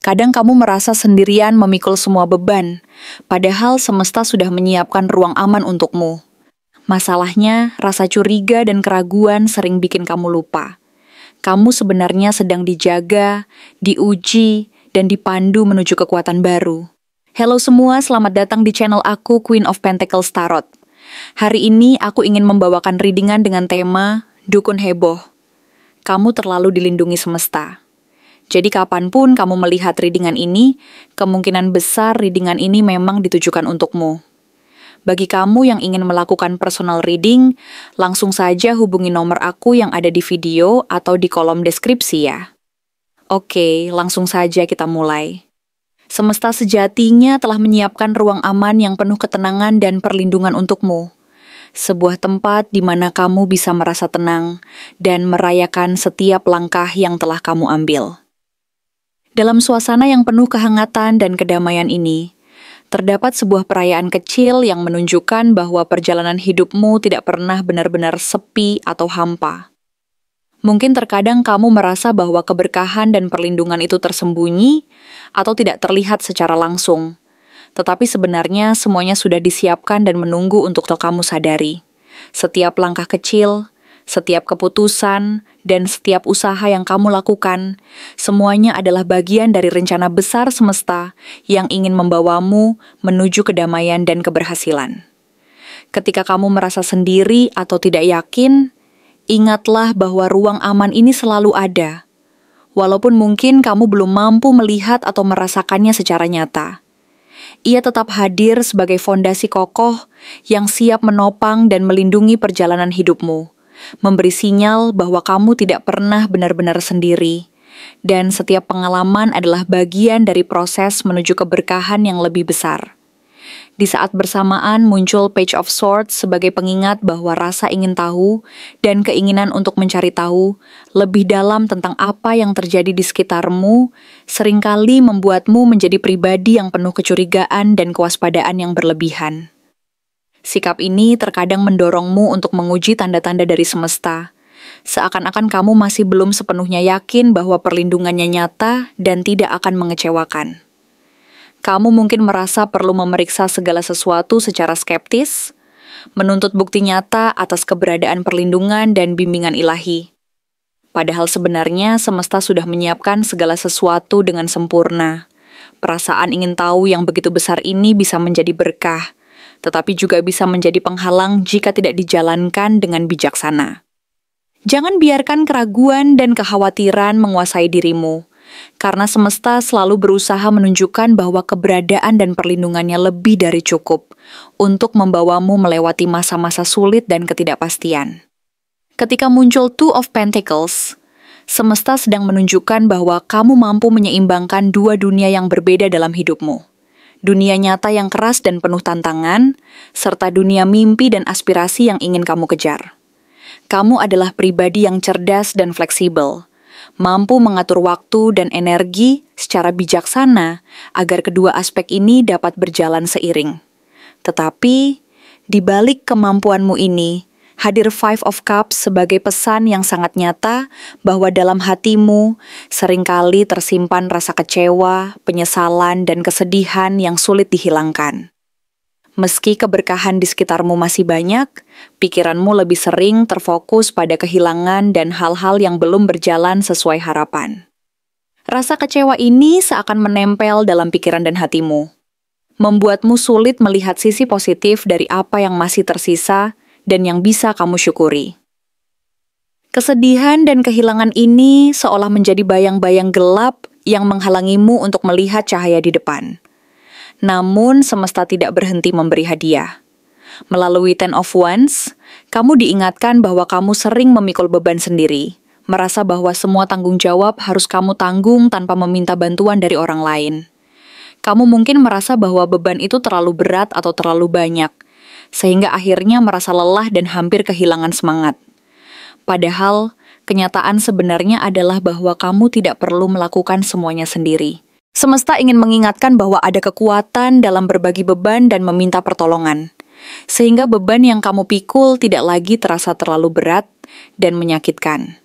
Kadang kamu merasa sendirian memikul semua beban, padahal semesta sudah menyiapkan ruang aman untukmu. Masalahnya, rasa curiga dan keraguan sering bikin kamu lupa. Kamu sebenarnya sedang dijaga, diuji, dan dipandu menuju kekuatan baru. Halo semua, selamat datang di channel aku, Queen of Pentacles Tarot. Hari ini aku ingin membawakan readingan dengan tema Dukun Heboh. Kamu terlalu dilindungi semesta. Jadi kapanpun kamu melihat readingan ini, kemungkinan besar readingan ini memang ditujukan untukmu. Bagi kamu yang ingin melakukan personal reading, langsung saja hubungi nomor aku yang ada di video atau di kolom deskripsi ya. Oke, langsung saja kita mulai. Semesta sejatinya telah menyiapkan ruang aman yang penuh ketenangan dan perlindungan untukmu. Sebuah tempat di mana kamu bisa merasa tenang dan merayakan setiap langkah yang telah kamu ambil. Dalam suasana yang penuh kehangatan dan kedamaian ini, terdapat sebuah perayaan kecil yang menunjukkan bahwa perjalanan hidupmu tidak pernah benar-benar sepi atau hampa. Mungkin terkadang kamu merasa bahwa keberkahan dan perlindungan itu tersembunyi atau tidak terlihat secara langsung. Tetapi sebenarnya semuanya sudah disiapkan dan menunggu untuk kamu sadari. Setiap langkah kecil, setiap keputusan, dan setiap usaha yang kamu lakukan, semuanya adalah bagian dari rencana besar semesta yang ingin membawamu menuju kedamaian dan keberhasilan. Ketika kamu merasa sendiri atau tidak yakin, ingatlah bahwa ruang aman ini selalu ada. Walaupun mungkin kamu belum mampu melihat atau merasakannya secara nyata. Ia tetap hadir sebagai fondasi kokoh yang siap menopang dan melindungi perjalanan hidupmu, memberi sinyal bahwa kamu tidak pernah benar-benar sendiri, dan setiap pengalaman adalah bagian dari proses menuju keberkahan yang lebih besar. Di saat bersamaan muncul Page of Swords sebagai pengingat bahwa rasa ingin tahu dan keinginan untuk mencari tahu lebih dalam tentang apa yang terjadi di sekitarmu seringkali membuatmu menjadi pribadi yang penuh kecurigaan dan kewaspadaan yang berlebihan. Sikap ini terkadang mendorongmu untuk menguji tanda-tanda dari semesta, seakan-akan kamu masih belum sepenuhnya yakin bahwa perlindungannya nyata dan tidak akan mengecewakan. Kamu mungkin merasa perlu memeriksa segala sesuatu secara skeptis, menuntut bukti nyata atas keberadaan perlindungan dan bimbingan ilahi. Padahal sebenarnya semesta sudah menyiapkan segala sesuatu dengan sempurna. Perasaan ingin tahu yang begitu besar ini bisa menjadi berkah, tetapi juga bisa menjadi penghalang jika tidak dijalankan dengan bijaksana. Jangan biarkan keraguan dan kekhawatiran menguasai dirimu, karena semesta selalu berusaha menunjukkan bahwa keberadaan dan perlindungannya lebih dari cukup untuk membawamu melewati masa-masa sulit dan ketidakpastian. Ketika muncul Two of Pentacles, semesta sedang menunjukkan bahwa kamu mampu menyeimbangkan dua dunia yang berbeda dalam hidupmu. Dunia nyata yang keras dan penuh tantangan, serta dunia mimpi dan aspirasi yang ingin kamu kejar. Kamu adalah pribadi yang cerdas dan fleksibel, mampu mengatur waktu dan energi secara bijaksana agar kedua aspek ini dapat berjalan seiring. Tetapi, di balik kemampuanmu ini, hadir Five of Cups sebagai pesan yang sangat nyata bahwa dalam hatimu seringkali tersimpan rasa kecewa, penyesalan, dan kesedihan yang sulit dihilangkan. Meski keberkahan di sekitarmu masih banyak, pikiranmu lebih sering terfokus pada kehilangan dan hal-hal yang belum berjalan sesuai harapan. Rasa kecewa ini seakan menempel dalam pikiran dan hatimu, membuatmu sulit melihat sisi positif dari apa yang masih tersisa dan yang bisa kamu syukuri. Kesedihan dan kehilangan ini seolah menjadi bayang-bayang gelap yang menghalangimu untuk melihat cahaya di depan. Namun, semesta tidak berhenti memberi hadiah. Melalui Ten of Wands, kamu diingatkan bahwa kamu sering memikul beban sendiri, merasa bahwa semua tanggung jawab harus kamu tanggung tanpa meminta bantuan dari orang lain. Kamu mungkin merasa bahwa beban itu terlalu berat atau terlalu banyak, sehingga akhirnya merasa lelah dan hampir kehilangan semangat. Padahal, kenyataan sebenarnya adalah bahwa kamu tidak perlu melakukan semuanya sendiri. Semesta ingin mengingatkan bahwa ada kekuatan dalam berbagi beban dan meminta pertolongan, sehingga beban yang kamu pikul tidak lagi terasa terlalu berat dan menyakitkan.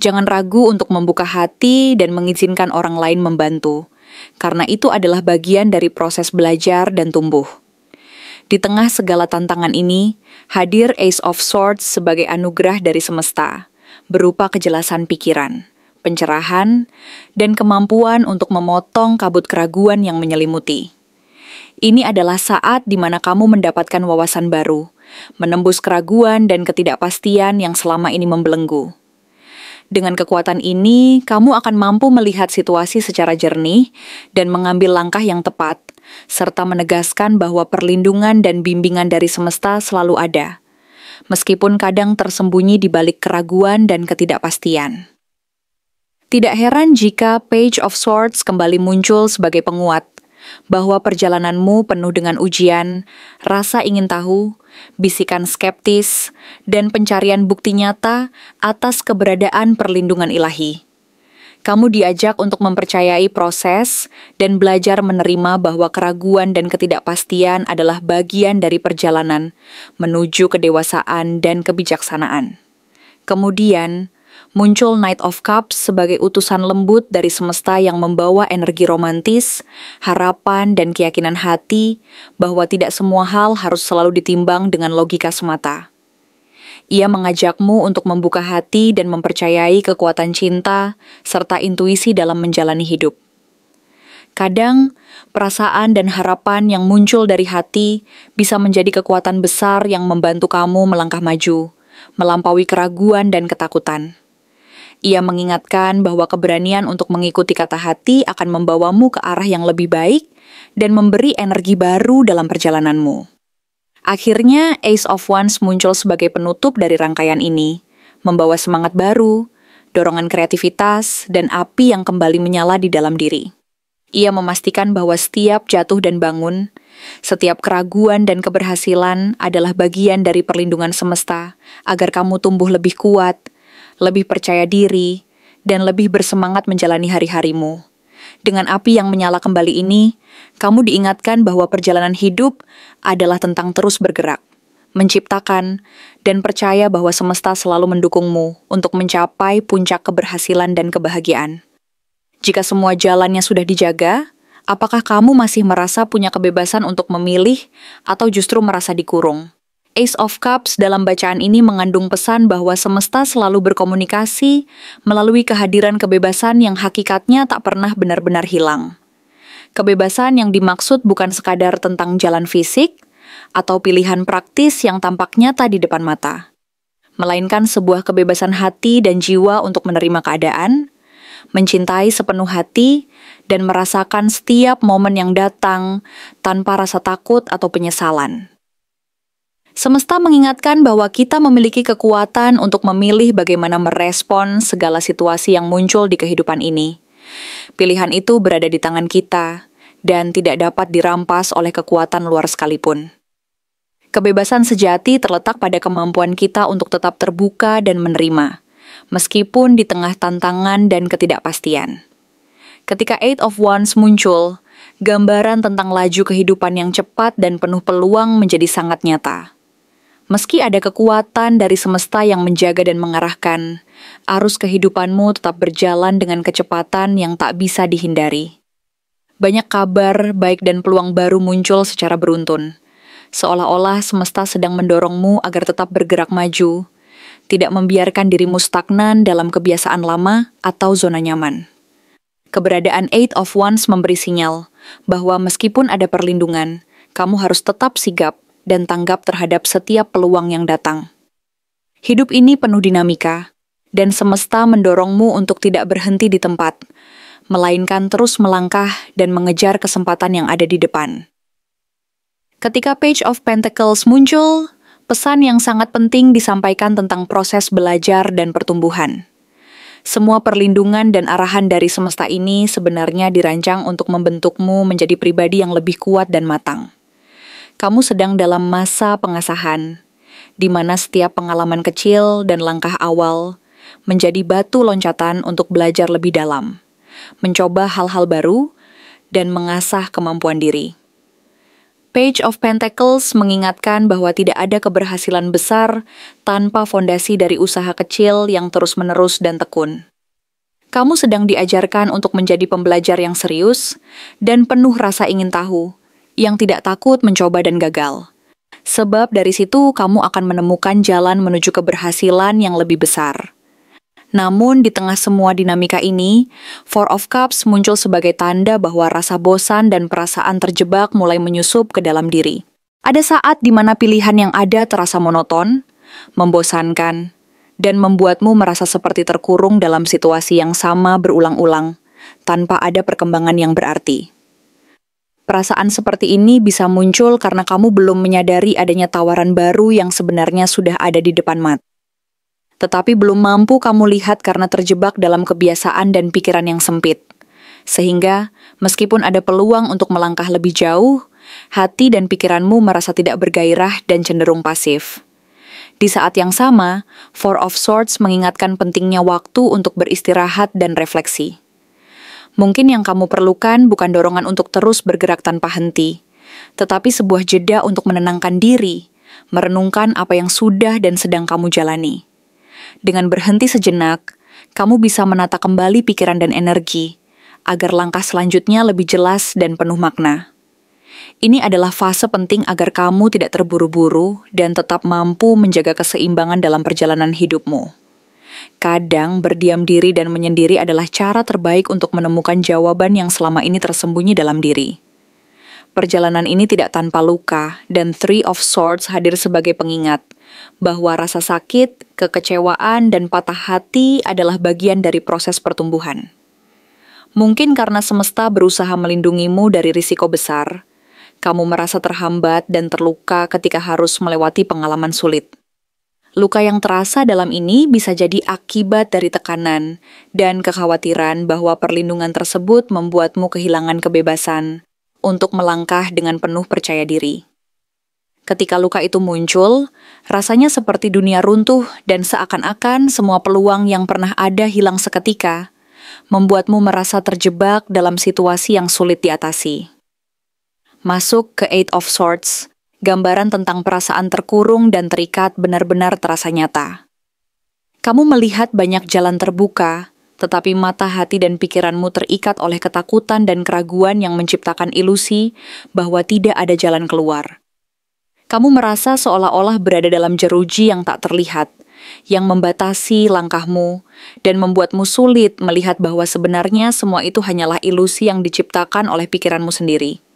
Jangan ragu untuk membuka hati dan mengizinkan orang lain membantu, karena itu adalah bagian dari proses belajar dan tumbuh. Di tengah segala tantangan ini, hadir Ace of Swords sebagai anugerah dari semesta, berupa kejelasan pikiran, pencerahan, dan kemampuan untuk memotong kabut keraguan yang menyelimuti. Ini adalah saat di mana kamu mendapatkan wawasan baru, menembus keraguan dan ketidakpastian yang selama ini membelenggu. Dengan kekuatan ini, kamu akan mampu melihat situasi secara jernih dan mengambil langkah yang tepat, serta menegaskan bahwa perlindungan dan bimbingan dari semesta selalu ada, meskipun kadang tersembunyi di balik keraguan dan ketidakpastian. Tidak heran jika Page of Swords kembali muncul sebagai penguat, bahwa perjalananmu penuh dengan ujian, rasa ingin tahu, bisikan skeptis, dan pencarian bukti nyata atas keberadaan perlindungan ilahi. Kamu diajak untuk mempercayai proses dan belajar menerima bahwa keraguan dan ketidakpastian adalah bagian dari perjalanan menuju kedewasaan dan kebijaksanaan. Kemudian, muncul Knight of Cups sebagai utusan lembut dari semesta yang membawa energi romantis, harapan, dan keyakinan hati bahwa tidak semua hal harus selalu ditimbang dengan logika semata. Ia mengajakmu untuk membuka hati dan mempercayai kekuatan cinta serta intuisi dalam menjalani hidup. Kadang, perasaan dan harapan yang muncul dari hati bisa menjadi kekuatan besar yang membantu kamu melangkah maju, melampaui keraguan dan ketakutan. Ia mengingatkan bahwa keberanian untuk mengikuti kata hati akan membawamu ke arah yang lebih baik dan memberi energi baru dalam perjalananmu. Akhirnya, Ace of Wands muncul sebagai penutup dari rangkaian ini, membawa semangat baru, dorongan kreativitas, dan api yang kembali menyala di dalam diri. Ia memastikan bahwa setiap jatuh dan bangun, setiap keraguan dan keberhasilan adalah bagian dari perlindungan semesta agar kamu tumbuh lebih kuat, lebih percaya diri, dan lebih bersemangat menjalani hari-harimu. Dengan api yang menyala kembali ini, kamu diingatkan bahwa perjalanan hidup adalah tentang terus bergerak, menciptakan, dan percaya bahwa semesta selalu mendukungmu untuk mencapai puncak keberhasilan dan kebahagiaan. Jika semua jalannya sudah dijaga, apakah kamu masih merasa punya kebebasan untuk memilih atau justru merasa dikurung? Ace of Cups dalam bacaan ini mengandung pesan bahwa semesta selalu berkomunikasi melalui kehadiran kebebasan yang hakikatnya tak pernah benar-benar hilang. Kebebasan yang dimaksud bukan sekadar tentang jalan fisik atau pilihan praktis yang tampak nyata di depan mata, melainkan sebuah kebebasan hati dan jiwa untuk menerima keadaan, mencintai sepenuh hati, dan merasakan setiap momen yang datang tanpa rasa takut atau penyesalan. Semesta mengingatkan bahwa kita memiliki kekuatan untuk memilih bagaimana merespon segala situasi yang muncul di kehidupan ini. Pilihan itu berada di tangan kita dan tidak dapat dirampas oleh kekuatan luar sekalipun. Kebebasan sejati terletak pada kemampuan kita untuk tetap terbuka dan menerima, meskipun di tengah tantangan dan ketidakpastian. Ketika Eight of Wands muncul, gambaran tentang laju kehidupan yang cepat dan penuh peluang menjadi sangat nyata. Meski ada kekuatan dari semesta yang menjaga dan mengarahkan, arus kehidupanmu tetap berjalan dengan kecepatan yang tak bisa dihindari. Banyak kabar, baik dan peluang baru muncul secara beruntun, seolah-olah semesta sedang mendorongmu agar tetap bergerak maju, tidak membiarkan dirimu stagnan dalam kebiasaan lama atau zona nyaman. Keberadaan Eight of Wands memberi sinyal bahwa meskipun ada perlindungan, kamu harus tetap sigap dan tanggap terhadap setiap peluang yang datang. Hidup ini penuh dinamika, dan semesta mendorongmu untuk tidak berhenti di tempat, melainkan terus melangkah dan mengejar kesempatan yang ada di depan. Ketika Page of Pentacles muncul, pesan yang sangat penting disampaikan tentang proses belajar dan pertumbuhan. Semua perlindungan dan arahan dari semesta ini sebenarnya dirancang untuk membentukmu menjadi pribadi yang lebih kuat dan matang. Kamu sedang dalam masa pengasahan, di mana setiap pengalaman kecil dan langkah awal menjadi batu loncatan untuk belajar lebih dalam, mencoba hal-hal baru, dan mengasah kemampuan diri. Page of Pentacles mengingatkan bahwa tidak ada keberhasilan besar tanpa fondasi dari usaha kecil yang terus-menerus dan tekun. Kamu sedang diajarkan untuk menjadi pembelajar yang serius dan penuh rasa ingin tahu, yang tidak takut mencoba dan gagal. Sebab dari situ kamu akan menemukan jalan menuju keberhasilan yang lebih besar. Namun di tengah semua dinamika ini, Four of Cups muncul sebagai tanda bahwa rasa bosan dan perasaan terjebak mulai menyusup ke dalam diri. Ada saat di mana pilihan yang ada terasa monoton, membosankan, dan membuatmu merasa seperti terkurung dalam situasi yang sama berulang-ulang, tanpa ada perkembangan yang berarti. Perasaan seperti ini bisa muncul karena kamu belum menyadari adanya tawaran baru yang sebenarnya sudah ada di depan mata. Tetapi belum mampu kamu lihat karena terjebak dalam kebiasaan dan pikiran yang sempit. Sehingga, meskipun ada peluang untuk melangkah lebih jauh, hati dan pikiranmu merasa tidak bergairah dan cenderung pasif. Di saat yang sama, Four of Swords mengingatkan pentingnya waktu untuk beristirahat dan refleksi. Mungkin yang kamu perlukan bukan dorongan untuk terus bergerak tanpa henti, tetapi sebuah jeda untuk menenangkan diri, merenungkan apa yang sudah dan sedang kamu jalani. Dengan berhenti sejenak, kamu bisa menata kembali pikiran dan energi, agar langkah selanjutnya lebih jelas dan penuh makna. Ini adalah fase penting agar kamu tidak terburu-buru dan tetap mampu menjaga keseimbangan dalam perjalanan hidupmu. Kadang berdiam diri dan menyendiri adalah cara terbaik untuk menemukan jawaban yang selama ini tersembunyi dalam diri. Perjalanan ini tidak tanpa luka, dan Three of Swords hadir sebagai pengingat bahwa rasa sakit, kekecewaan, dan patah hati adalah bagian dari proses pertumbuhan. Mungkin karena semesta berusaha melindungimu dari risiko besar, kamu merasa terhambat dan terluka ketika harus melewati pengalaman sulit. Luka yang terasa dalam ini bisa jadi akibat dari tekanan dan kekhawatiran bahwa perlindungan tersebut membuatmu kehilangan kebebasan untuk melangkah dengan penuh percaya diri. Ketika luka itu muncul, rasanya seperti dunia runtuh dan seakan-akan semua peluang yang pernah ada hilang seketika, membuatmu merasa terjebak dalam situasi yang sulit diatasi. Masuk ke Eight of Swords, gambaran tentang perasaan terkurung dan terikat benar-benar terasa nyata. Kamu melihat banyak jalan terbuka, tetapi mata, hati, dan pikiranmu terikat oleh ketakutan dan keraguan yang menciptakan ilusi bahwa tidak ada jalan keluar. Kamu merasa seolah-olah berada dalam jeruji yang tak terlihat, yang membatasi langkahmu, dan membuatmu sulit melihat bahwa sebenarnya semua itu hanyalah ilusi yang diciptakan oleh pikiranmu sendiri.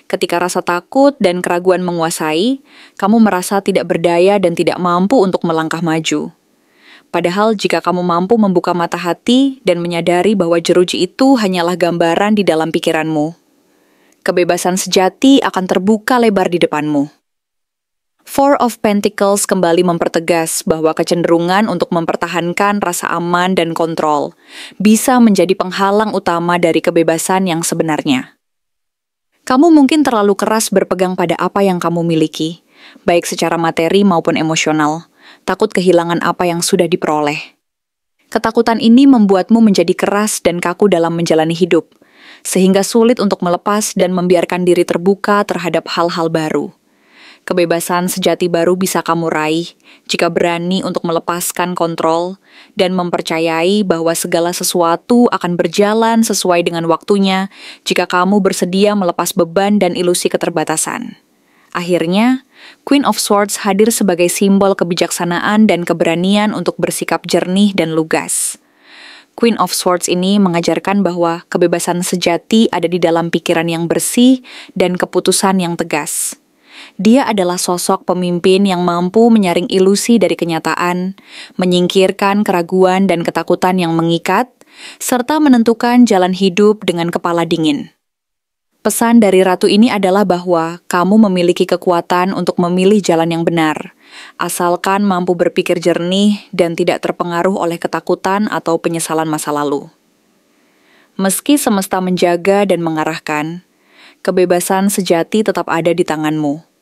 Ketika rasa takut dan keraguan menguasai, kamu merasa tidak berdaya dan tidak mampu untuk melangkah maju. Padahal jika kamu mampu membuka mata hati dan menyadari bahwa jeruji itu hanyalah gambaran di dalam pikiranmu, kebebasan sejati akan terbuka lebar di depanmu. Four of Pentacles kembali mempertegas bahwa kecenderungan untuk mempertahankan rasa aman dan kontrol bisa menjadi penghalang utama dari kebebasan yang sebenarnya. Kamu mungkin terlalu keras berpegang pada apa yang kamu miliki, baik secara materi maupun emosional, takut kehilangan apa yang sudah diperoleh. Ketakutan ini membuatmu menjadi keras dan kaku dalam menjalani hidup, sehingga sulit untuk melepas dan membiarkan diri terbuka terhadap hal-hal baru. Kebebasan sejati baru bisa kamu raih jika berani untuk melepaskan kontrol dan mempercayai bahwa segala sesuatu akan berjalan sesuai dengan waktunya jika kamu bersedia melepas beban dan ilusi keterbatasan. Akhirnya, Queen of Swords hadir sebagai simbol kebijaksanaan dan keberanian untuk bersikap jernih dan lugas. Queen of Swords ini mengajarkan bahwa kebebasan sejati ada di dalam pikiran yang bersih dan keputusan yang tegas. Dia adalah sosok pemimpin yang mampu menyaring ilusi dari kenyataan, menyingkirkan keraguan dan ketakutan yang mengikat, serta menentukan jalan hidup dengan kepala dingin. Pesan dari ratu ini adalah bahwa kamu memiliki kekuatan untuk memilih jalan yang benar, asalkan mampu berpikir jernih dan tidak terpengaruh oleh ketakutan atau penyesalan masa lalu. Meski semesta menjaga dan mengarahkan, kebebasan sejati tetap ada di tanganmu.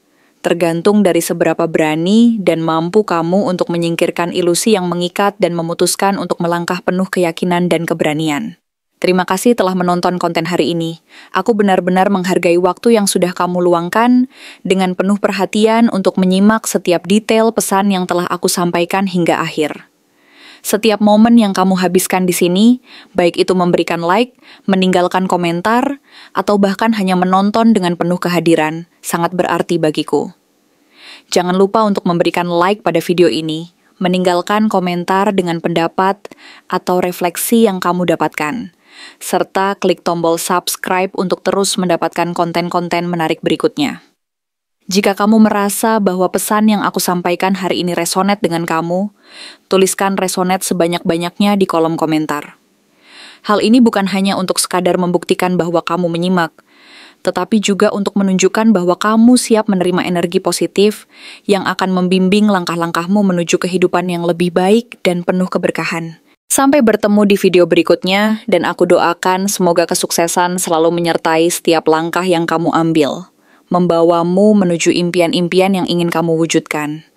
Tergantung dari seberapa berani dan mampu kamu untuk menyingkirkan ilusi yang mengikat dan memutuskan untuk melangkah penuh keyakinan dan keberanian. Terima kasih telah menonton konten hari ini. Aku benar-benar menghargai waktu yang sudah kamu luangkan dengan penuh perhatian untuk menyimak setiap detail pesan yang telah aku sampaikan hingga akhir. Setiap momen yang kamu habiskan di sini, baik itu memberikan like, meninggalkan komentar, atau bahkan hanya menonton dengan penuh kehadiran, sangat berarti bagiku. Jangan lupa untuk memberikan like pada video ini, meninggalkan komentar dengan pendapat atau refleksi yang kamu dapatkan, serta klik tombol subscribe untuk terus mendapatkan konten-konten menarik berikutnya. Jika kamu merasa bahwa pesan yang aku sampaikan hari ini resonate dengan kamu, tuliskan resonate sebanyak-banyaknya di kolom komentar. Hal ini bukan hanya untuk sekadar membuktikan bahwa kamu menyimak, tetapi juga untuk menunjukkan bahwa kamu siap menerima energi positif yang akan membimbing langkah-langkahmu menuju kehidupan yang lebih baik dan penuh keberkahan. Sampai bertemu di video berikutnya, dan aku doakan semoga kesuksesan selalu menyertai setiap langkah yang kamu ambil, membawamu menuju impian-impian yang ingin kamu wujudkan.